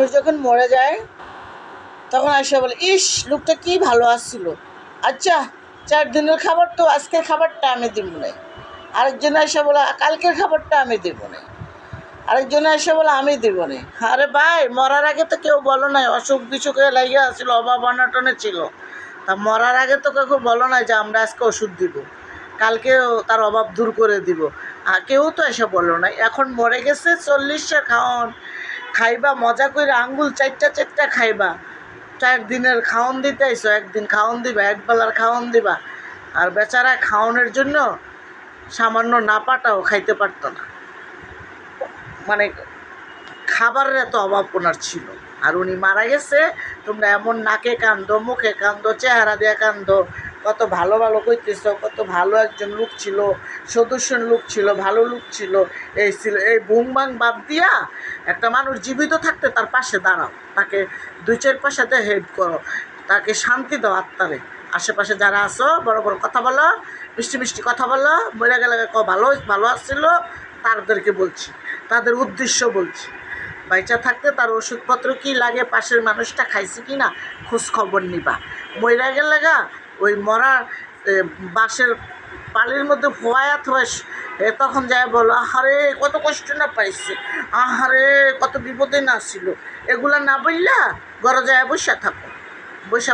মানুষ যখন মরে যায় তখন আইসা বলে, ইস লোকটা কি ভালো আসছিল, আচ্ছা 4 দিনের খাবার তো আজকের খাবারটা আমি দিব না। আরেকজন আইসা বলে কালকের খাবারটা আমি দিব না। আরেকজন এসে বলে আমি দিব না। আরে ভাই, মরার আগে তো কেউ বলো নাই অসুখ বিসুখে লাগিয়ে আসছিল, অভাব অনটনে ছিল, তা মরার আগে তো কেউ বলো নাই যে আমরা আজকে ওষুধ দিব, কালকেও তার অভাব দূর করে দিব। কেউ তো এসে বলো নাই। এখন মরে গেছে 40টা খাওয়ান খাইবা, মজা করে আঙ্গুল চারটা খাইবা। 4 দিনের খাওয়ান দিতে আইসো, একদিন খাওয়ান দিবা, একবেলার খাওয়ান দিবা। আর বেচারা খাওয়ানোর জন্য সামান্য নাপাটাও খাইতে পারতো না। মানে খাবারের এত অভাব ওনার ছিল। আর উনি মারা গেছে, তোমরা এমন নাকে কান্দো, মুখে কান্দো, চেহারা দিয়ে কান্দো, কত ভালো ভালো কইতেছ, কত ভালো একজন লোক ছিল, সদস্য লোক ছিল, ভালো লোক ছিল, এই ছিল। এই বুং বাং বাদ দিয়া একটা মানুষ জীবিত থাকতে তার পাশে দাঁড়াও, তাকে 2-4 পয়সাতে হেল্প করো, তাকে শান্তি দাও আত্মারে। আশেপাশে যারা আছো বড় বড় কথা বলো, মিষ্টি মিষ্টি কথা বলো, মরে গেলে ভালো ভালো আসছিল, তাদেরকে বলছি, তাদের উদ্দেশ্য বলছি। বাইচা থাকতে তার ওষুধপত্র কি লাগে, পাশের মানুষটা খাইছে কি না খোঁজ খবর নিবা। মইরা গেলে গা ওই মরা বাঁশের পালির মধ্যে ফোয়ায়া থোয়াস, তখন যায় বলো, আহারে কত কষ্ট না পাইছে, আহারে কত বিপদে না ছিল, এগুলা না বললা ঘরে যায় বসা থাকো, বসা